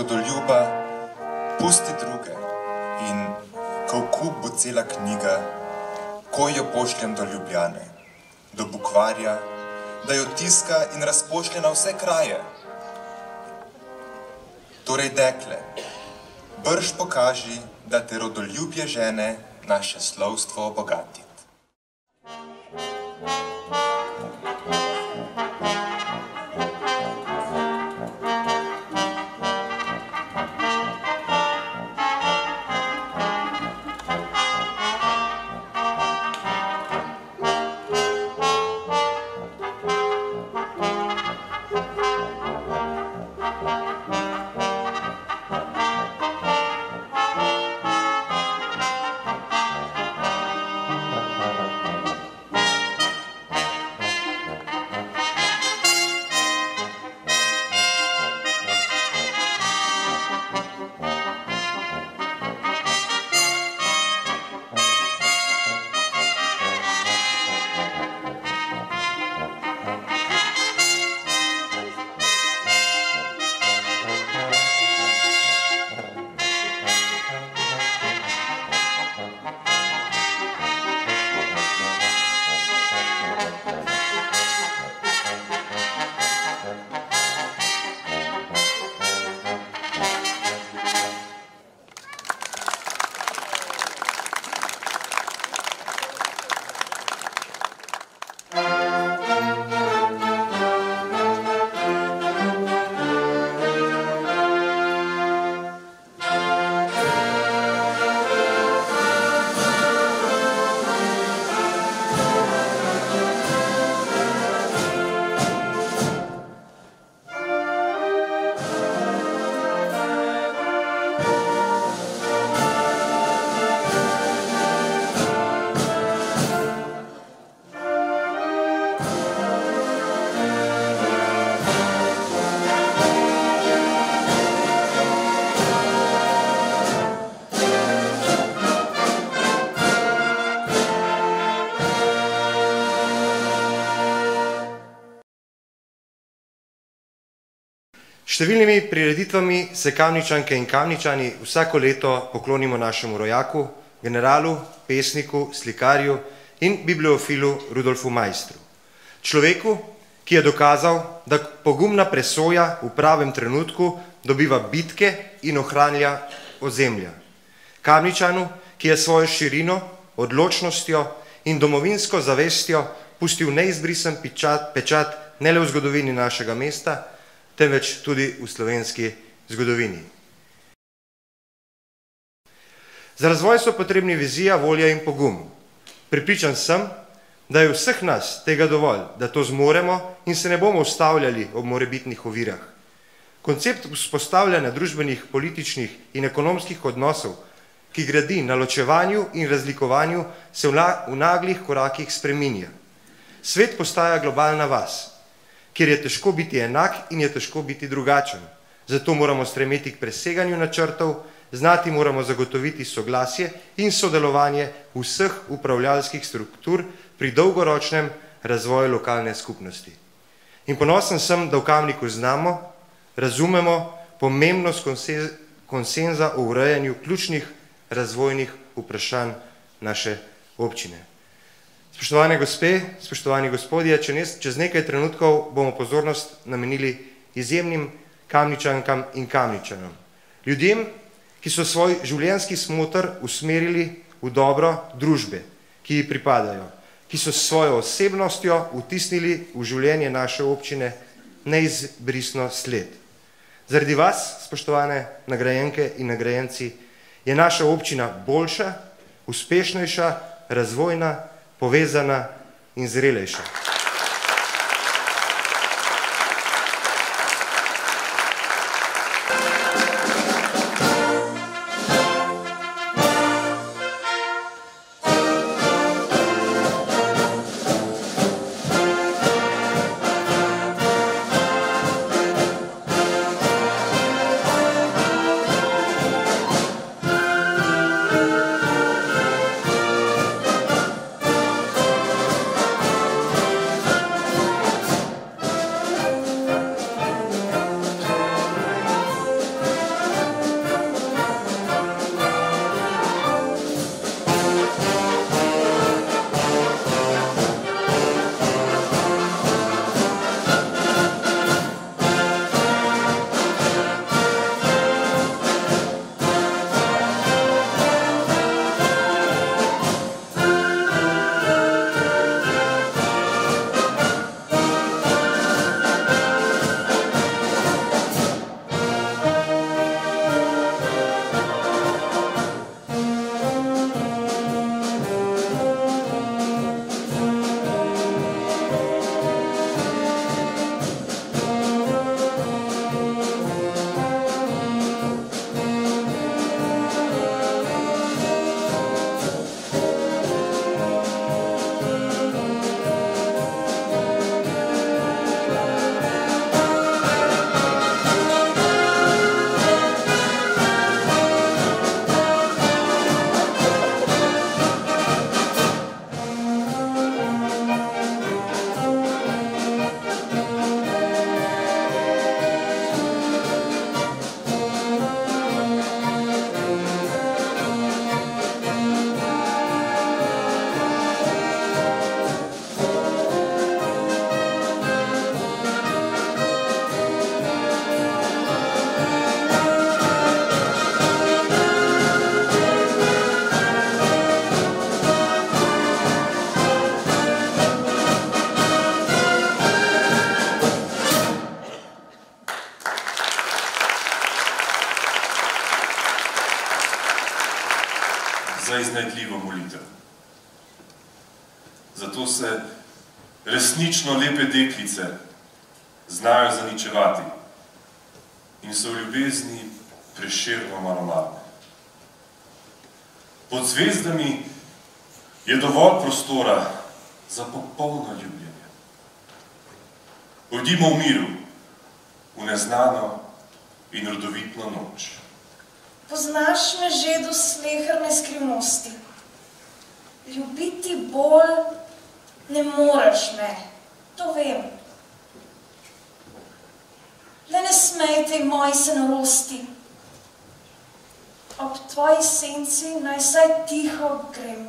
rodoljuba, pusti druge in ko v kup bo cela knjiga, ko jo pošljem do Ljubljane, do bukvarja, da jo tiska in razpošlje na vse kraje. Torej, dekle, brž pokaži, da te rodoljubje žene naše slovstvo obogati. Številnimi prireditvami se Kamničanke in Kamničani vsako leto poklonimo našemu rojaku, generalu, pesniku, slikarju in bibliofilu Rudolfu Maistru. Človeku, ki je dokazal, da pogumna presoja v pravem trenutku dobiva bitke in ohranja ozemlja. Kamničanu, ki je svojo širino, odločnostjo in domovinsko zavestjo pustil neizbrisen pečat ne le v zgodovini našega mesta, temveč tudi v slovenski zgodovini. Za razvoj so potrebni vizija, volja in pogum. Prepričan sem, da je vseh nas tega dovolj, da to zmoremo in se ne bomo ustavljali ob morebitnih ovirah. Koncept vzpostavljanja družbenih, političnih in ekonomskih odnosov, ki gradi na ločevanju in razlikovanju, se v naglih korakih spreminja. Svet postaja globalna vas, kjer je težko biti enak in je težko biti drugačen. Zato moramo stremeti k preseganju načrtov, znati moramo zagotoviti soglasje in sodelovanje vseh upravljalskih struktur pri dolgoročnem razvoju lokalne skupnosti. In ponosen sem, da v Kamniku znamo, razumemo pomembnost konsenza o urejanju ključnih razvojnih vprašanj naše občine. Spoštovane gospe, spoštovani gospodje, čez nekaj trenutkov bomo pozornost namenili izjemnim Kamničankam in Kamničanom. Ljudem, ki so svoj življenjski smoter usmerili v dobro družbe, ki ji pripadajo, ki so s svojo osebnostjo vtisnili v življenje naše občine neizbrisno sled. Zaradi vas, spoštovane nagrajenke in nagrajenci, je naša občina boljša, uspešnejša, razvojna, povezana in zrelejša. Zato se resnično lepe deklice znajo zaničevati in so v ljubezni Prešernova malomarne. Pod zvezdami je dovolj prostora za popolno ljubljenje. Pojdimo v miru, v neznano in rodovitno noč. Poznaš me že do sleherne skrivnosti. Ljubiti bolj ne moreš me, to vem. Le ne smej tej moji se norosti. Ob tvoji senci naj saj tiho grem.